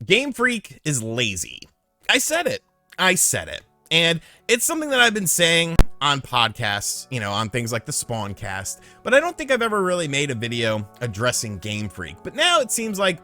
Game Freak is lazy. I said it. I said it. And it's something that I've been saying on podcasts, on things like the Spawncast, but I don't think I've ever really made a video addressing Game Freak. But now it seems like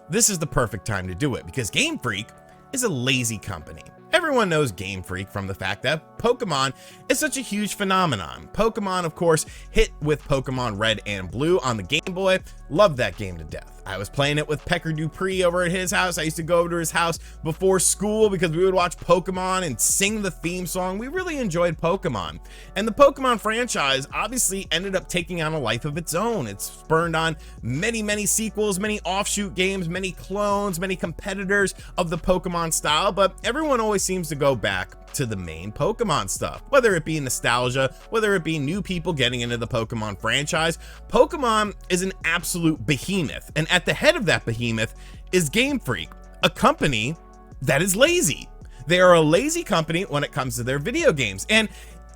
this is the perfect time to do it because Game Freak is a lazy company. Everyone knows Game Freak from the fact that Pokemon is such a huge phenomenon. Pokemon, of course, hit with Pokemon Red and Blue on the Game Boy. Loved that game to death. I was playing it with Pecker Dupree over at his house. I used to go over to his house before school because we would watch Pokemon and sing the theme song. We really enjoyed Pokemon. And the Pokemon franchise obviously ended up taking on a life of its own. It's spurned on many, many sequels, many offshoot games, many clones, many competitors of the Pokemon style, but everyone always seems to go back to the main Pokemon stuff, whether it be nostalgia, whether it be new people getting into the Pokemon franchise. Pokemon is an absolute behemoth, and at the head of that behemoth is Game Freak, a company that is lazy. They are a lazy company when it comes to their video games, and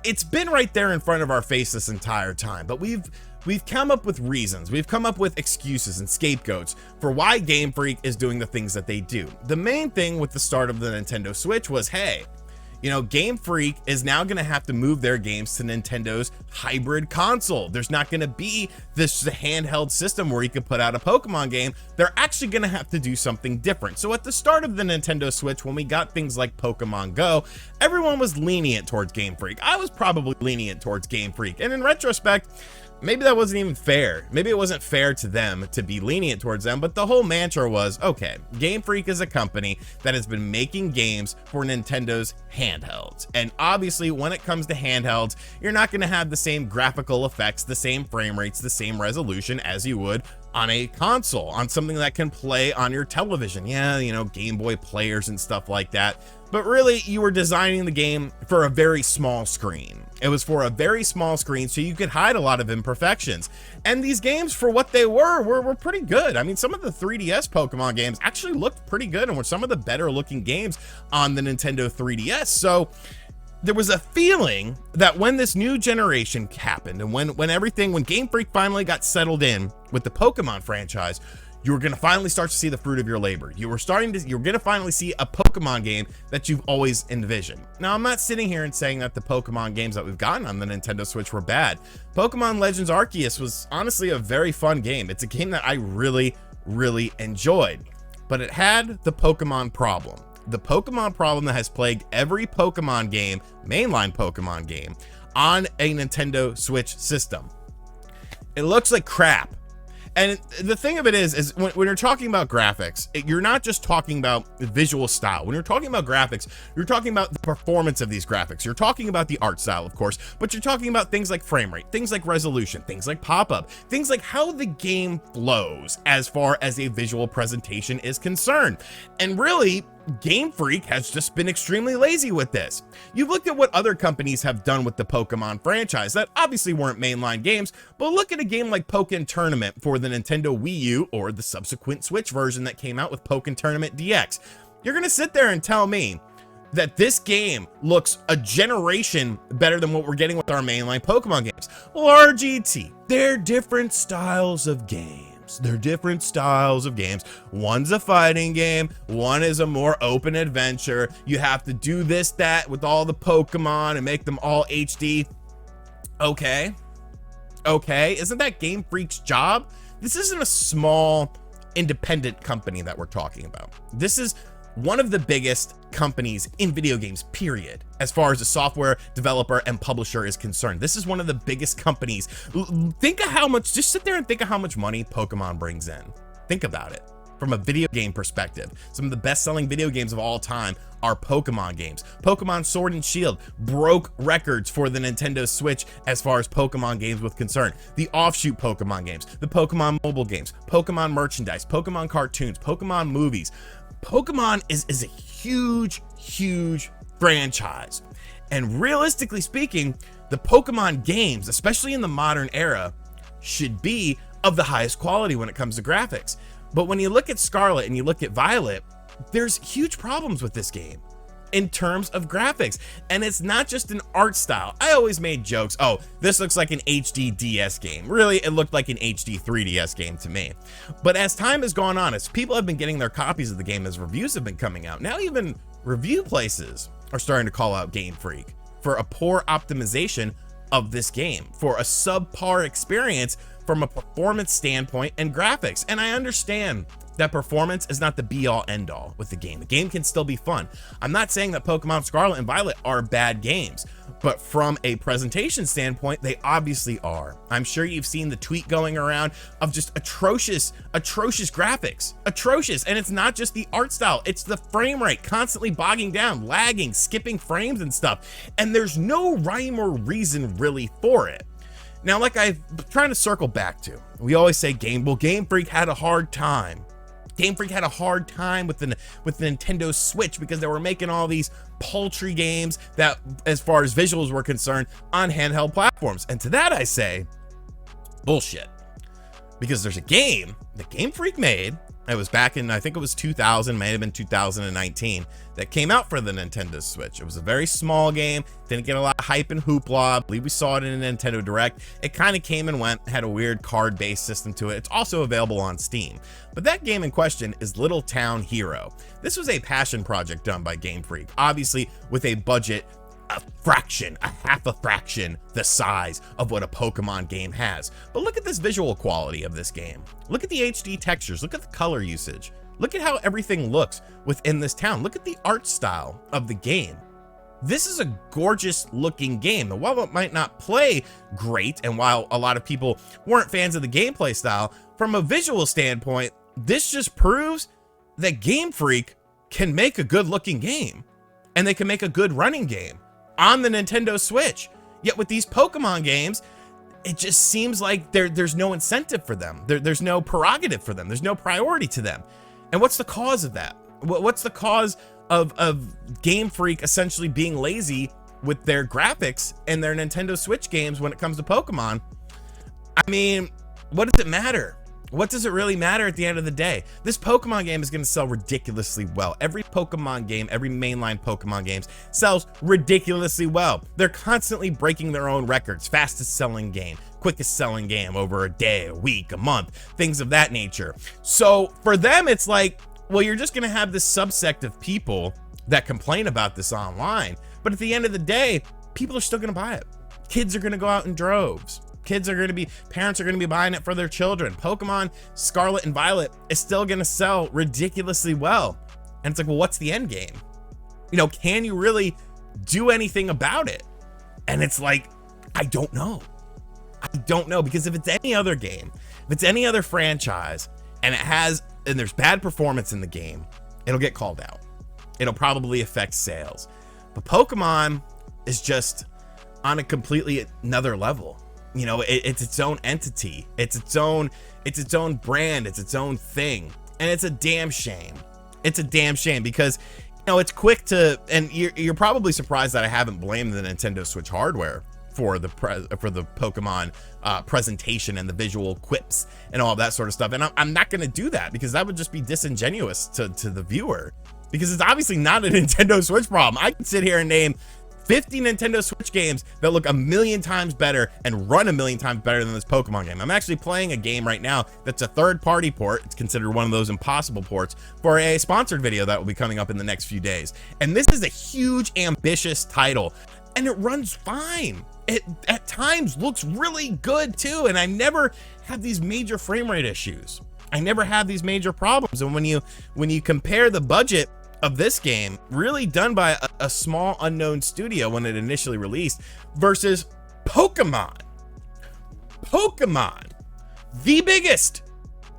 it's been right there in front of our face this entire time, but we've come up with reasons, we've come up with excuses and scapegoats for why Game Freak is doing the things that they do. The main thing with the start of the Nintendo Switch was, hey, Game Freak is now going to have to move their games to Nintendo's hybrid console. There's not going to be this handheld system where you can put out a Pokemon game. They're actually going to have to do something different. So at the start of the Nintendo Switch, when we got things like Pokemon Go, everyone was lenient towards Game Freak. I was probably lenient towards Game Freak. And in retrospect, maybe that wasn't even fair. Maybe it wasn't fair to them to be lenient towards them, but the whole mantra was, okay, Game Freak is a company that has been making games for Nintendo's handhelds. And obviously, when it comes to handhelds, you're not going to have the same graphical effects, the same frame rates, the same resolution as you would on a console, on something that can play on your television. Yeah, Game Boy players and stuff like that. But really, you were designing the game for a very small screen. It was for a very small screen, so you could hide a lot of imperfections. And these games, for what they were pretty good. I mean, some of the 3DS Pokemon games actually looked pretty good and were some of the better looking games on the Nintendo 3DS. So there was a feeling that when this new generation happened and when Game Freak finally got settled in with the Pokemon franchise, you were going to finally start to see the fruit of your labor. You're going to finally see a Pokemon game that you've always envisioned. Now, I'm not sitting here and saying that the Pokemon games that we've gotten on the Nintendo Switch were bad. Pokemon Legends Arceus was honestly a very fun game. It's a game that I really, really enjoyed, but it had the Pokemon problem. The Pokemon problem that has plagued every Pokemon game, mainline Pokemon game, on a Nintendo Switch system. It looks like crap. And the thing of it is when you're talking about graphics, you're not just talking about visual style. When you're talking about graphics, you're talking about the performance of these graphics. You're talking about the art style, of course, but you're talking about things like frame rate, things like resolution, things like pop-up, things like how the game flows as far as a visual presentation is concerned. And really, Game Freak has just been extremely lazy with this. You've looked at what other companies have done with the Pokemon franchise that obviously weren't mainline games, but look at a game like Pokken Tournament for the Nintendo Wii U or the subsequent Switch version that came out with Pokken Tournament DX. You're gonna sit there and tell me that this game looks a generation better than what we're getting with our mainline Pokemon games. Well, RGT, they're different styles of games. They're different styles of games. One's a fighting game, one is a more open adventure. You have to do this, that with all the Pokemon and make them all HD. Okay, isn't that Game Freak's job? This isn't a small independent company that we're talking about. This is one of the biggest companies in video games, period, as far as a software developer and publisher is concerned. This is one of the biggest companies. Think of how much, just sit there and think of how much money Pokemon brings in. Think about it from a video game perspective. Some of the best-selling video games of all time are Pokemon games. Pokemon Sword and Shield broke records for the Nintendo Switch as far as Pokemon games was concerned. The offshoot Pokemon games, the Pokemon mobile games, Pokemon merchandise, Pokemon cartoons, Pokemon movies. Pokemon is a huge, huge franchise. And realistically speaking, the Pokemon games, especially in the modern era, should be of the highest quality when it comes to graphics. But when you look at Scarlet and you look at Violet, there's huge problems with this game. in terms of graphics. And it's not just an art style. I always made jokes, oh, this looks like an HD DS game. Really, it looked like an HD 3DS game to me. But as time has gone on, as people have been getting their copies of the game, as reviews have been coming out, now even review places are starting to call out Game Freak for a poor optimization of this game, for a subpar experience from a performance standpoint and graphics. And I understand that performance is not the be-all end-all with the game. The game can still be fun. I'm not saying that Pokemon Scarlet and Violet are bad games, but from a presentation standpoint, they obviously are. I'm sure you've seen the tweet going around of just atrocious graphics, atrocious. And it's not just the art style, it's the frame rate constantly bogging down, lagging, skipping frames and stuff. And there's no rhyme or reason really for it. Now, like I'm trying to circle back to, we always say Game Freak had a hard time. Game Freak had a hard time with the Nintendo Switch because they were making all these paltry games that, as far as visuals were concerned, on handheld platforms. And to that I say, bullshit. Because there's a game that Game Freak made. It was back in, I think it was 2000, may have been 2019, that came out for the Nintendo Switch. It was a very small game, didn't get a lot of hype and hoopla. I believe we saw it in a Nintendo Direct. It kind of came and went, had a weird card-based system to it. It's also available on Steam. But that game in question is Little Town Hero. This was a passion project done by Game Freak, obviously with a budget a half a fraction the size of what a Pokemon game has. But look at this visual quality of this game. Look at the HD textures, look at the color usage. Look at how everything looks within this town. Look at the art style of the game. This is a gorgeous looking game. And while it might not play great, and while a lot of people weren't fans of the gameplay style, from a visual standpoint, this just proves that Game Freak can make a good looking game. And they can make a good running game on the Nintendo Switch. Yet with these Pokemon games, it just seems like there's no incentive for them. There's no prerogative for them. There's no priority to them. And what's the cause of that? What's the cause of Game Freak essentially being lazy with their graphics and their Nintendo Switch games when it comes to Pokemon? I mean, what does it matter? What does it really matter at the end of the day? This Pokemon game is going to sell ridiculously well. Every Pokemon game, every mainline Pokemon games sells ridiculously well. They're constantly breaking their own records. Fastest selling game, quickest selling game over a day, a week, a month, things of that nature. So for them, it's like, well, you're just going to have this subsect of people that complain about this online. But at the end of the day, people are still going to buy it. Kids are going to go out in droves. Parents are going to be buying it for their children. Pokemon Scarlet and Violet is still going to sell ridiculously well. And it's like, well, what's the end game? You know, can you really do anything about it? And it's like, I don't know. I don't know, because if it's any other game, if it's any other franchise and there's bad performance in the game, it'll get called out. It'll probably affect sales. But Pokemon is just on a completely another level. You know, it's its own entity. It's its own brand. It's its own thing. And it's a damn shame. It's a damn shame because, you know, it's quick to, and you're probably surprised that I haven't blamed the Nintendo Switch hardware for the Pokemon presentation and the visual quips and all that sort of stuff. And I'm not going to do that because that would just be disingenuous to the viewer, because it's obviously not a Nintendo Switch problem. I can sit here and name 50 Nintendo Switch games that look a million times better and run a million times better than this Pokemon game. I'm actually playing a game right now that's a third-party port. It's considered one of those impossible ports for a sponsored video that will be coming up in the next few days. And this is a huge, ambitious title, and it runs fine. It at times looks really good too, and I never have these major frame rate issues. I never have these major problems. And when you compare the budget of this game, really done by a small unknown studio when it initially released, versus Pokemon, the biggest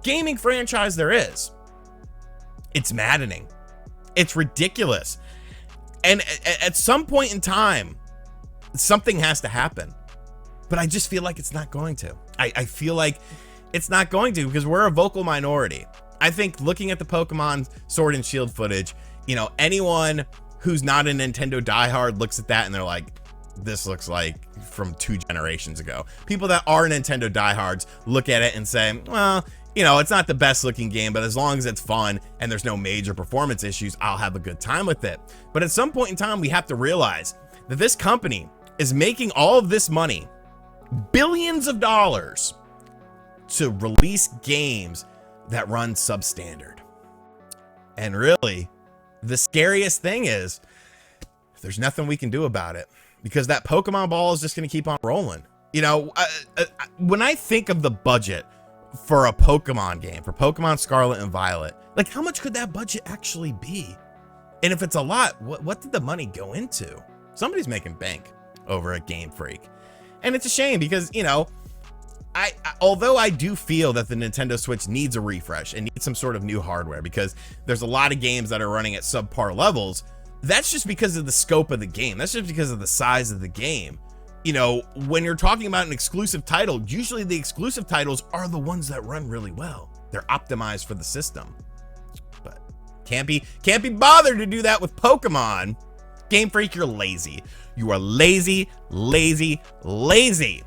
gaming franchise there is, it's maddening. It's ridiculous. And at some point in time, something has to happen. But I just feel like it's not going to. I feel like it's not going to, because we're a vocal minority. I think looking at the Pokemon Sword and Shield footage, you know, anyone who's not a Nintendo diehard looks at that and they're like, this looks like from 2 generations ago. People that are Nintendo diehards look at it and say, well, you know, it's not the best looking game, but as long as it's fun and there's no major performance issues, I'll have a good time with it. But at some point in time, we have to realize that this company is making all of this money, billions of dollars, to release games that run substandard. And really, the scariest thing is there's nothing we can do about it, because that Pokemon ball is just going to keep on rolling. You know, when I think of the budget for a Pokemon game, for Pokemon Scarlet and Violet, like, how much could that budget actually be? And if it's a lot, what did the money go into? Somebody's making bank over at Game Freak. And it's a shame because, you know, although I do feel that the Nintendo Switch needs a refresh and needs some sort of new hardware, because there's a lot of games that are running at subpar levels, that's just because of the scope of the game. That's just because of the size of the game. You know, when you're talking about an exclusive title, usually the exclusive titles are the ones that run really well. They're optimized for the system. But can't be bothered to do that with Pokemon. Game Freak, you're lazy. You are lazy, lazy, lazy.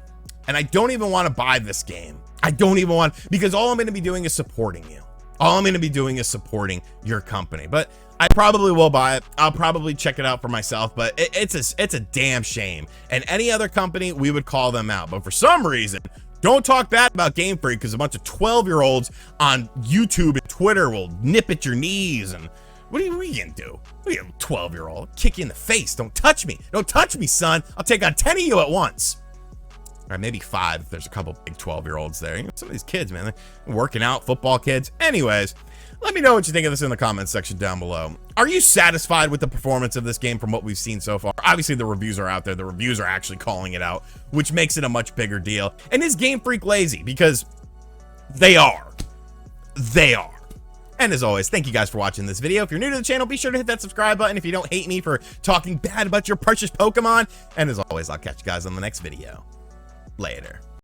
And I don't even want to buy this game. I don't even want, because all I'm going to be doing is supporting you. All I'm going to be doing is supporting your company. But I probably will buy it. I'll probably check it out for myself, but it's a damn shame. And any other company, we would call them out. But for some reason, don't talk bad about Game Freak, because a bunch of 12-year-olds on YouTube and Twitter will nip at your knees. And what are you going to do? What are you, 12-year-old? Kick you in the face. Don't touch me. Don't touch me, son. I'll take on 10 of you at once. Or maybe 5 if there's a couple big 12-year-olds there. You know, some of these kids, man, they're working out, football kids. Anyways, let me know what you think of this in the comments section down below. Are you satisfied with the performance of this game from what we've seen so far? Obviously, the reviews are out there. The reviews are actually calling it out, which makes it a much bigger deal. And is Game Freak lazy? Because they are. They are. And as always, thank you guys for watching this video. If you're new to the channel, be sure to hit that subscribe button if you don't hate me for talking bad about your precious Pokemon. And as always, I'll catch you guys on the next video. Later.